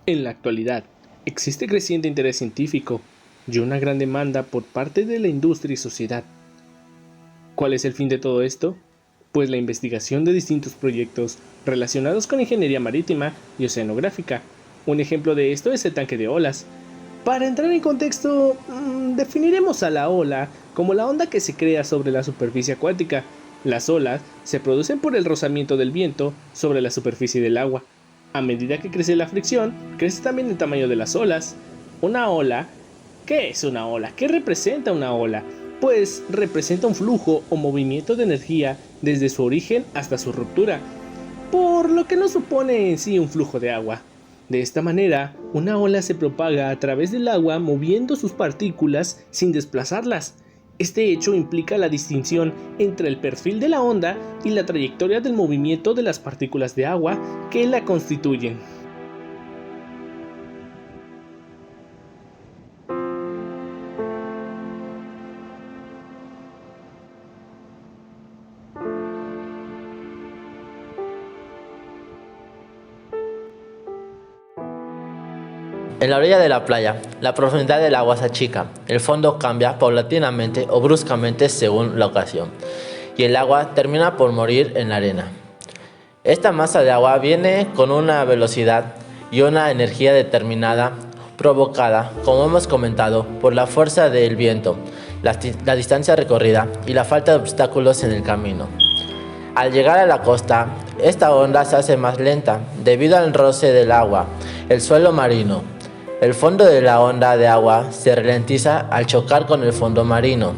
En la actualidad, existe creciente interés científico y una gran demanda por parte de la industria y sociedad. ¿Cuál es el fin de todo esto? Pues la investigación de distintos proyectos relacionados con ingeniería marítima y oceanográfica. Un ejemplo de esto es el tanque de olas. Para entrar en contexto, definiremos a la ola como la onda que se crea sobre la superficie acuática. Las olas se producen por el rozamiento del viento sobre la superficie del agua. A medida que crece la fricción, crece también el tamaño de las olas. Una ola, ¿qué es una ola? ¿Qué representa una ola? Pues representa un flujo o movimiento de energía desde su origen hasta su ruptura, por lo que no supone en sí un flujo de agua. De esta manera, una ola se propaga a través del agua moviendo sus partículas sin desplazarlas. Este hecho implica la distinción entre el perfil de la onda y la trayectoria del movimiento de las partículas de agua que la constituyen. En la orilla de la playa, la profundidad del agua se achica, el fondo cambia paulatinamente o bruscamente según la ocasión, y el agua termina por morir en la arena. Esta masa de agua viene con una velocidad y una energía determinada, provocada, como hemos comentado, por la fuerza del viento, la distancia recorrida y la falta de obstáculos en el camino. Al llegar a la costa, esta onda se hace más lenta debido al roce del agua, el suelo marino. El fondo de la onda de agua se ralentiza al chocar con el fondo marino.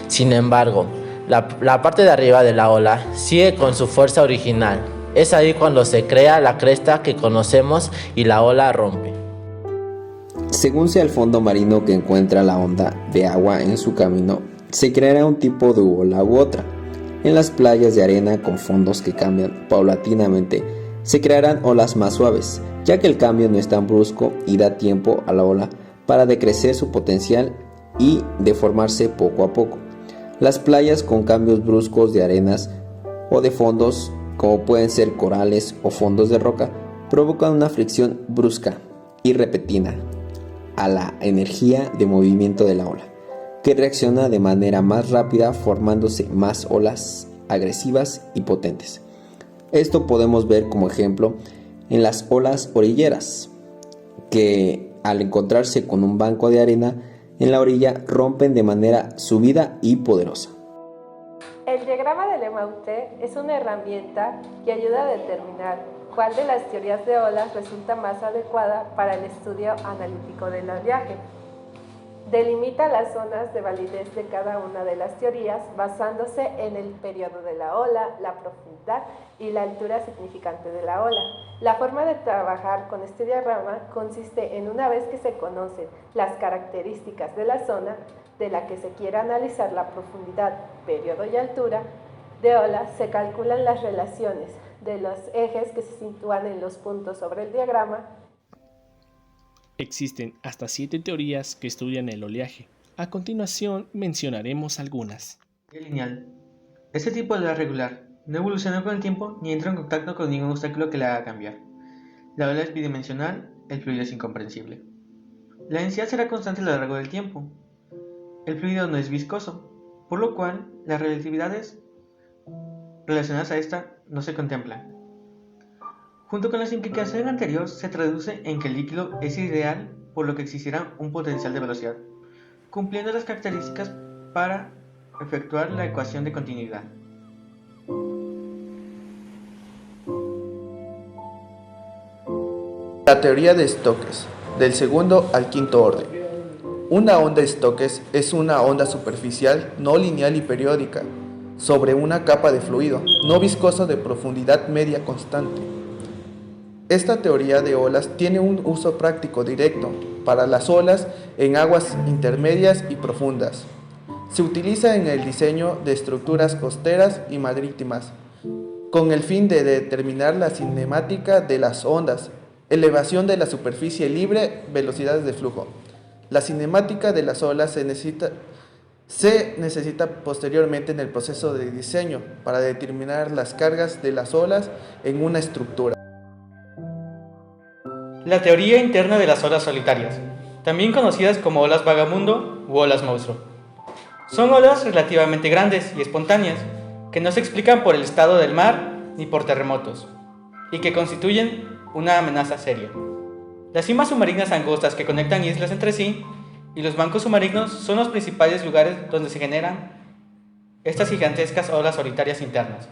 Sin embargo, la parte de arriba de la ola sigue con su fuerza original. Es ahí cuando se crea la cresta que conocemos y la ola rompe. Según sea el fondo marino que encuentra la onda de agua en su camino, se creará un tipo de ola u otra. En las playas de arena con fondos que cambian paulatinamente, se crearán olas más suaves, ya que el cambio no es tan brusco y da tiempo a la ola para decrecer su potencial y deformarse poco a poco. Las playas con cambios bruscos de arenas o de fondos, como pueden ser corales o fondos de roca, provocan una fricción brusca y repentina a la energía de movimiento de la ola, que reacciona de manera más rápida formándose más olas agresivas y potentes. Esto podemos ver como ejemplo en las olas orilleras, que al encontrarse con un banco de arena en la orilla rompen de manera súbita y poderosa. El diagrama de LeMaitre es una herramienta que ayuda a determinar cuál de las teorías de olas resulta más adecuada para el estudio analítico del oleaje. Delimita las zonas de validez de cada una de las teorías basándose en el periodo de la ola, la profundidad y la altura significante de la ola. La forma de trabajar con este diagrama consiste en, una vez que se conocen las características de la zona de la que se quiera analizar la profundidad, periodo y altura de ola, se calculan las relaciones de los ejes que se sitúan en los puntos sobre el diagrama. Existen hasta 7 teorías que estudian el oleaje. A continuación mencionaremos algunas. Teoría lineal. Este tipo de ola regular no evoluciona con el tiempo ni entra en contacto con ningún obstáculo que la haga cambiar. La ola es bidimensional, el fluido es incomprensible. La densidad será constante a lo largo del tiempo. El fluido no es viscoso, por lo cual las relatividades relacionadas a esta no se contemplan. Junto con la simplificación anterior, se traduce en que el líquido es ideal, por lo que existirá un potencial de velocidad, cumpliendo las características para efectuar la ecuación de continuidad. La teoría de Stokes, del segundo al quinto orden. Una onda de Stokes es una onda superficial no lineal y periódica sobre una capa de fluido no viscoso de profundidad media constante. Esta teoría de olas tiene un uso práctico directo para las olas en aguas intermedias y profundas. Se utiliza en el diseño de estructuras costeras y marítimas, con el fin de determinar la cinemática de las ondas, elevación de la superficie libre, velocidades de flujo. La cinemática de las olas se necesita posteriormente en el proceso de diseño para determinar las cargas de las olas en una estructura. la teoría interna de las olas solitarias, también conocidas como olas vagamundo u olas monstruo. Son olas relativamente grandes y espontáneas, que no se explican por el estado del mar ni por terremotos, y que constituyen una amenaza seria. Las cimas submarinas angostas que conectan islas entre sí y los bancos submarinos son los principales lugares donde se generan estas gigantescas olas solitarias internas.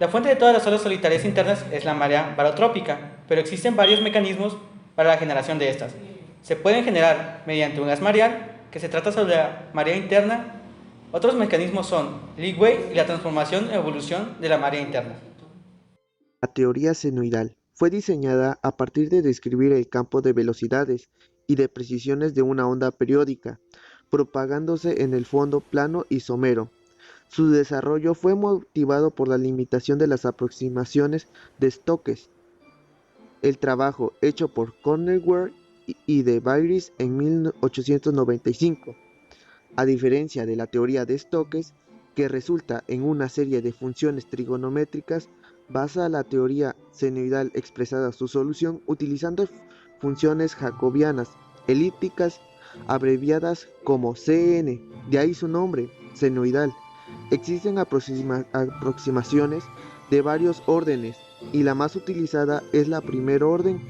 La fuente de todas las olas solitarias internas es la marea barotrópica, pero existen varios mecanismos para la generación de estas. Se pueden generar mediante un gas mareal, que se trata sobre la marea interna. Otros mecanismos son leeway y la transformación o evolución de la marea interna. La teoría senoidal fue diseñada a partir de describir el campo de velocidades y de precisiones de una onda periódica, propagándose en el fondo plano y somero. Su desarrollo fue motivado por la limitación de las aproximaciones de Stokes. El trabajo hecho por Corneware y de Bayes en 1895. A diferencia de la teoría de Stokes, que resulta en una serie de funciones trigonométricas, basa la teoría senoidal expresada su solución utilizando funciones jacobianas elípticas abreviadas como Cn, de ahí su nombre, senoidal. Existen aproximaciones de varios órdenes y la más utilizada es la primer orden,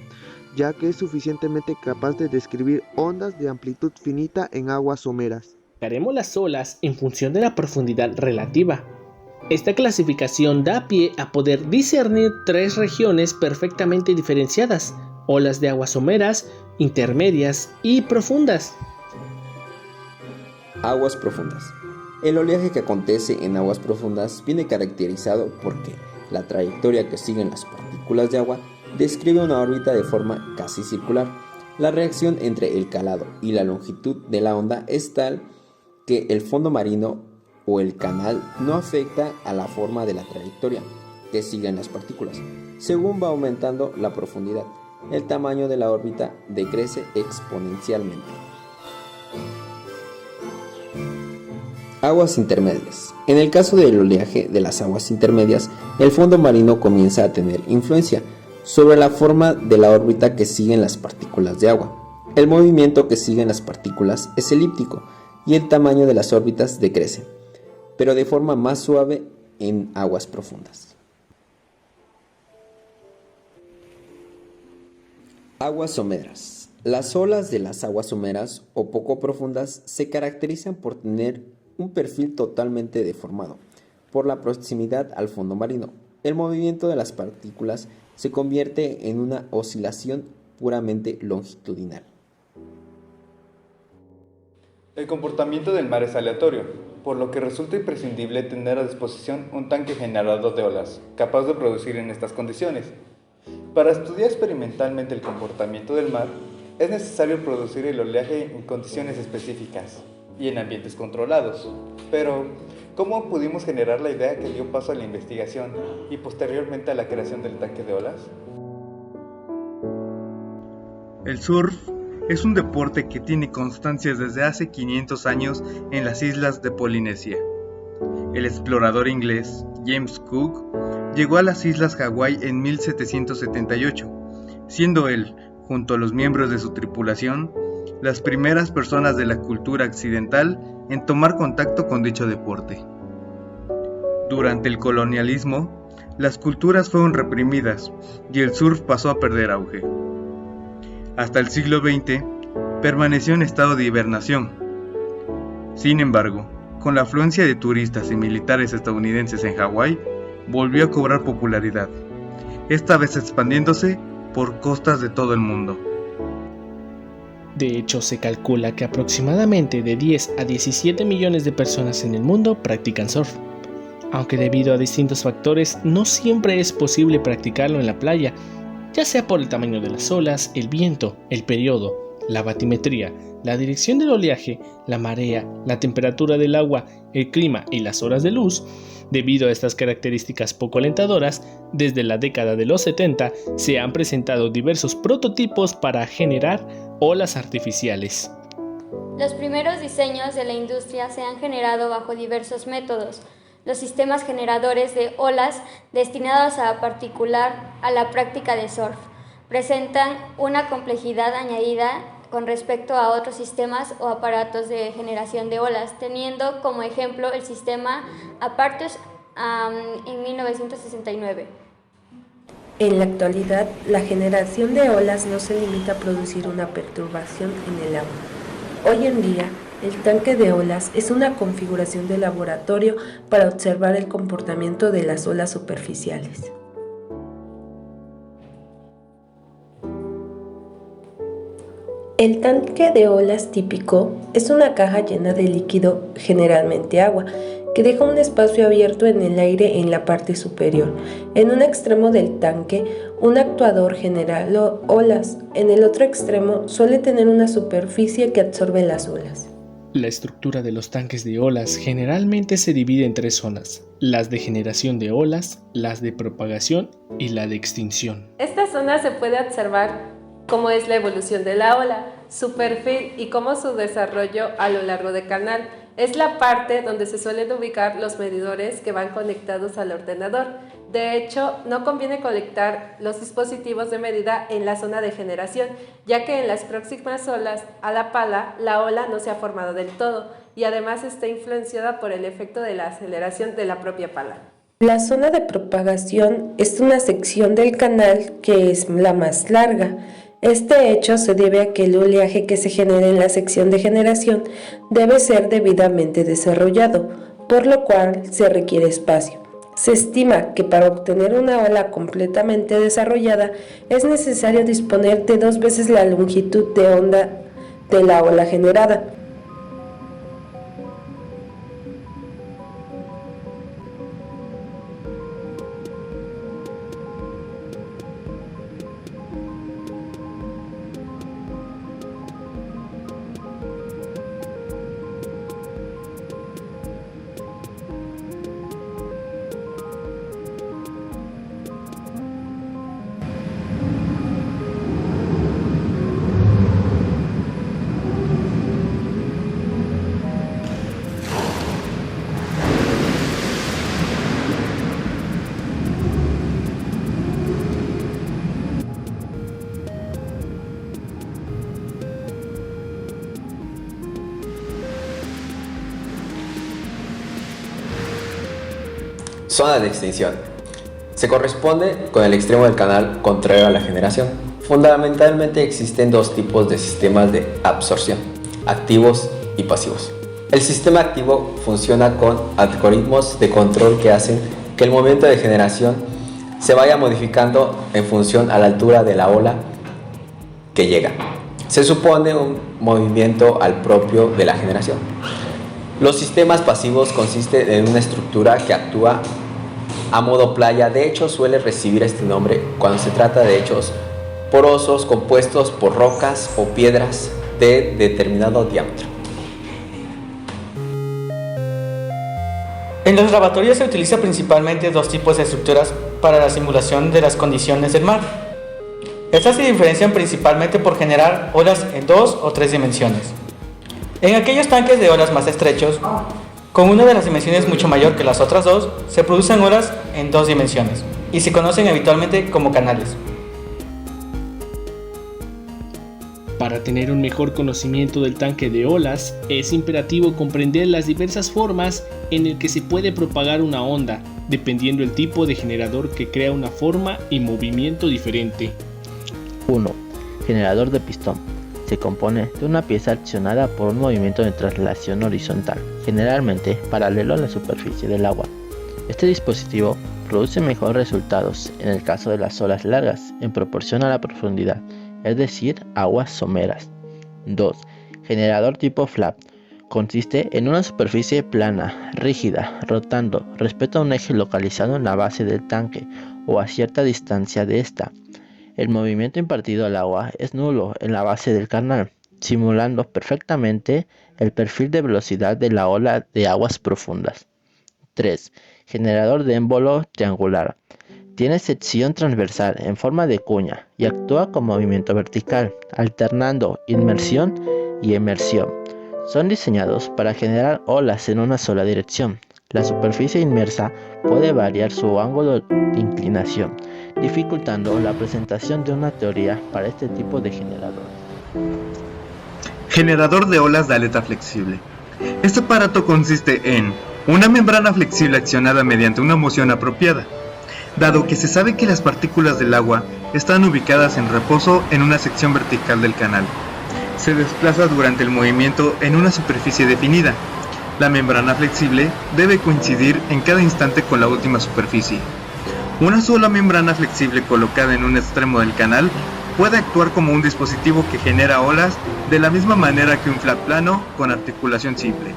ya que es suficientemente capaz de describir ondas de amplitud finita en aguas someras. Haremos las olas en función de la profundidad relativa. Esta clasificación da pie a poder discernir tres regiones perfectamente diferenciadas: olas de aguas someras, intermedias y profundas. Aguas profundas. El oleaje que acontece en aguas profundas viene caracterizado porque la trayectoria que siguen las partículas de agua describe una órbita de forma casi circular. La reacción entre el calado y la longitud de la onda es tal que el fondo marino o el canal no afecta a la forma de la trayectoria que siguen las partículas. Según va aumentando la profundidad, el tamaño de la órbita decrece exponencialmente. Aguas intermedias. En el caso del oleaje de las aguas intermedias, el fondo marino comienza a tener influencia sobre la forma de la órbita que siguen las partículas de agua. El movimiento que siguen las partículas es elíptico y el tamaño de las órbitas decrece, pero de forma más suave en aguas profundas. Aguas someras. Las olas de las aguas someras o poco profundas se caracterizan por tener un perfil totalmente deformado por la proximidad al fondo marino. El movimiento de las partículas se convierte en una oscilación puramente longitudinal. El comportamiento del mar es aleatorio, por lo que resulta imprescindible tener a disposición un tanque generador de olas, capaz de producir en estas condiciones. Para estudiar experimentalmente el comportamiento del mar, es necesario producir el oleaje en condiciones específicas y en ambientes controlados. Pero, ¿cómo pudimos generar la idea que dio paso a la investigación y posteriormente a la creación del tanque de olas? El surf es un deporte que tiene constancia desde hace 500 años en las islas de Polinesia. El explorador inglés James Cook llegó a las islas Hawái en 1778, siendo él, junto a los miembros de su tripulación, las primeras personas de la cultura occidental en tomar contacto con dicho deporte. Durante el colonialismo, las culturas fueron reprimidas y el surf pasó a perder auge. Hasta el siglo XX, permaneció en estado de hibernación. Sin embargo, con la afluencia de turistas y militares estadounidenses en Hawái, volvió a cobrar popularidad, esta vez expandiéndose por costas de todo el mundo. De hecho, se calcula que aproximadamente de 10 a 17 millones de personas en el mundo practican surf. Aunque debido a distintos factores no siempre es posible practicarlo en la playa, ya sea por el tamaño de las olas, el viento, el periodo, la batimetría, la dirección del oleaje, la marea, la temperatura del agua, el clima y las horas de luz. Debido a estas características poco alentadoras, desde la década de los 70 se han presentado diversos prototipos para generar olas artificiales. Los primeros diseños de la industria se han generado bajo diversos métodos. Los sistemas generadores de olas destinados a particular a la práctica de surf, presentan una complejidad añadida con respecto a otros sistemas o aparatos de generación de olas, teniendo como ejemplo el sistema Apertus en 1969. En la actualidad, la generación de olas no se limita a producir una perturbación en el agua. Hoy en día, el tanque de olas es una configuración de laboratorio para observar el comportamiento de las olas superficiales. El tanque de olas típico es una caja llena de líquido, generalmente agua, que deja un espacio abierto en el aire en la parte superior. En un extremo del tanque, un actuador genera olas. En el otro extremo suele tener una superficie que absorbe las olas. La estructura de los tanques de olas generalmente se divide en 3 zonas: las de generación de olas, las de propagación y la de extinción. Esta zona se puede observar cómo es la evolución de la ola, su perfil y cómo su desarrollo a lo largo del canal. Es la parte donde se suelen ubicar los medidores que van conectados al ordenador. De hecho, no conviene conectar los dispositivos de medida en la zona de generación, ya que en las próximas olas a la pala, la ola no se ha formado del todo y además está influenciada por el efecto de la aceleración de la propia pala. La zona de propagación es una sección del canal que es la más larga. Este hecho se debe a que el oleaje que se genera en la sección de generación debe ser debidamente desarrollado, por lo cual se requiere espacio. Se estima que para obtener una ola completamente desarrollada es necesario disponer de 2 veces la longitud de onda de la ola generada. Zona de extinción. Se corresponde con el extremo del canal contrario a la generación. Fundamentalmente existen 2 tipos de sistemas de absorción: activos y pasivos. El sistema activo funciona con algoritmos de control que hacen que el momento de generación se vaya modificando en función a la altura de la ola que llega. Se supone un movimiento al propio de la generación. Los sistemas pasivos consisten en una estructura que actúa a modo playa. De hecho, suele recibir este nombre cuando se trata de hechos porosos compuestos por rocas o piedras de determinado diámetro. En los laboratorios se utiliza principalmente 2 tipos de estructuras para la simulación de las condiciones del mar. Estas se diferencian principalmente por generar olas en 2 o 3 dimensiones. En aquellos tanques de olas más estrechos, con una de las dimensiones mucho mayor que las otras 2, se producen olas en 2 dimensiones y se conocen habitualmente como canales. Para tener un mejor conocimiento del tanque de olas, es imperativo comprender las diversas formas en el que se puede propagar una onda, dependiendo el tipo de generador que crea una forma y movimiento diferente. 1. Generador de pistón. Se compone de una pieza accionada por un movimiento de traslación horizontal, generalmente paralelo a la superficie del agua. Este dispositivo produce mejores resultados en el caso de las olas largas en proporción a la profundidad, es decir, aguas someras. 2. Generador tipo flap. Consiste en una superficie plana, rígida, rotando respecto a un eje localizado en la base del tanque o a cierta distancia de esta. El movimiento impartido al agua es nulo en la base del canal, simulando perfectamente el perfil de velocidad de la ola de aguas profundas. 3. Generador de émbolo triangular. Tiene sección transversal en forma de cuña y actúa con movimiento vertical, alternando inmersión y emersión. Son diseñados para generar olas en una sola dirección. La superficie inmersa puede variar su ángulo de inclinación, dificultando la presentación de una teoría para este tipo de generadores. Generador de olas de aleta flexible. Este aparato consiste en una membrana flexible accionada mediante una moción apropiada. Dado que se sabe que las partículas del agua están ubicadas en reposo en una sección vertical del canal, se desplaza durante el movimiento en una superficie definida. La membrana flexible debe coincidir en cada instante con la última superficie. Una sola membrana flexible colocada en un extremo del canal puede actuar como un dispositivo que genera olas de la misma manera que un flap plano con articulación simple.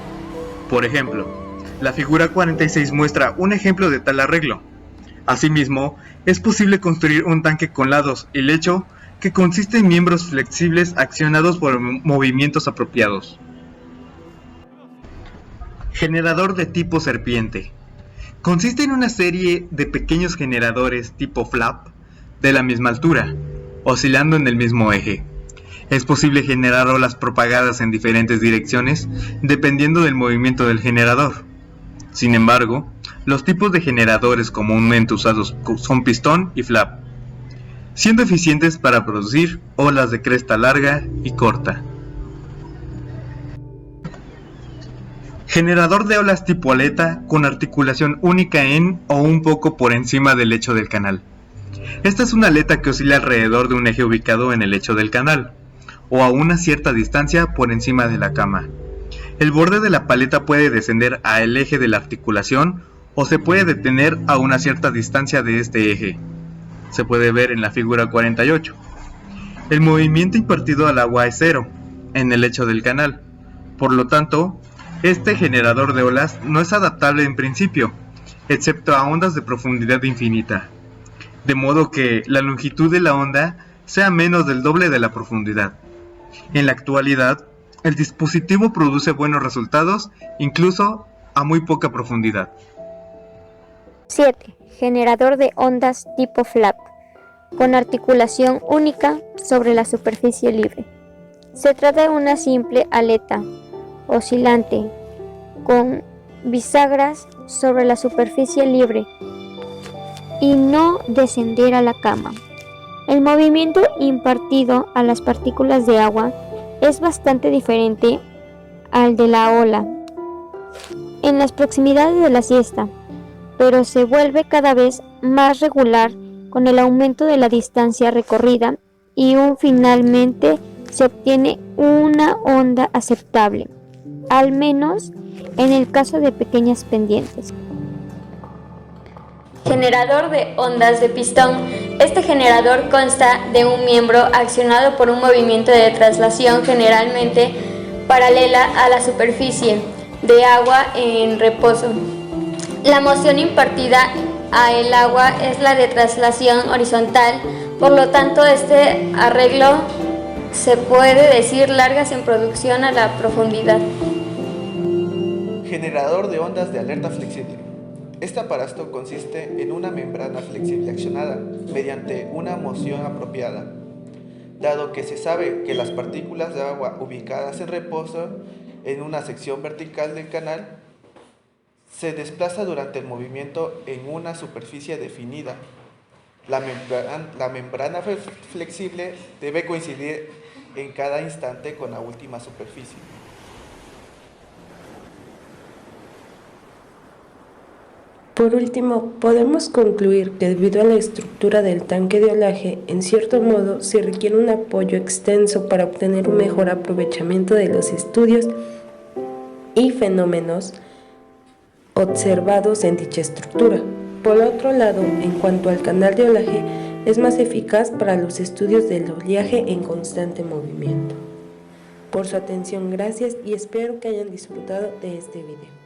Por ejemplo, la figura 46 muestra un ejemplo de tal arreglo. Asimismo, es posible construir un tanque con lados y lecho que consiste en miembros flexibles accionados por movimientos apropiados. Generador de tipo serpiente. Consiste en una serie de pequeños generadores tipo flap de la misma altura, oscilando en el mismo eje. Es posible generar olas propagadas en diferentes direcciones dependiendo del movimiento del generador. Sin embargo, los tipos de generadores comúnmente usados son pistón y flap, siendo eficientes para producir olas de cresta larga y corta. Generador de olas tipo aleta con articulación única en o un poco por encima del lecho del canal. Esta es una aleta que oscila alrededor de un eje ubicado en el lecho del canal, o a una cierta distancia por encima de la cama. El borde de la paleta puede descender al eje de la articulación o se puede detener a una cierta distancia de este eje. Se puede ver en la figura 48. El movimiento impartido al agua es cero en el lecho del canal. Por lo tanto, este generador de olas no es adaptable en principio, excepto a ondas de profundidad infinita, de modo que la longitud de la onda sea menos del doble de la profundidad. En la actualidad, el dispositivo produce buenos resultados, incluso a muy poca profundidad. 7. Generador de ondas tipo flap, con articulación única sobre la superficie libre. Se trata de una simple aleta oscilante con bisagras sobre la superficie libre y no descender a la cama. El movimiento impartido a las partículas de agua es bastante diferente al de la ola en las proximidades de la siesta, pero se vuelve cada vez más regular con el aumento de la distancia recorrida y finalmente se obtiene una onda aceptable, al menos en el caso de pequeñas pendientes. Generador de ondas de pistón. Este generador consta de un miembro accionado por un movimiento de traslación generalmente paralela a la superficie de agua en reposo. La moción impartida a el agua es la de traslación horizontal, por lo tanto este arreglo se puede decir largas en producción a la profundidad. Generador de ondas de alerta flexible. Este aparato consiste en una membrana flexible accionada mediante una moción apropiada. Dado que se sabe que las partículas de agua ubicadas en reposo en una sección vertical del canal se desplaza durante el movimiento en una superficie definida. La membrana flexible debe coincidir en cada instante con la última superficie. Por último, podemos concluir que debido a la estructura del tanque de olaje, en cierto modo se requiere un apoyo extenso para obtener un mejor aprovechamiento de los estudios y fenómenos observados en dicha estructura. Por otro lado, en cuanto al canal de olaje, es más eficaz para los estudios del oleaje en constante movimiento. Por su atención, gracias y espero que hayan disfrutado de este video.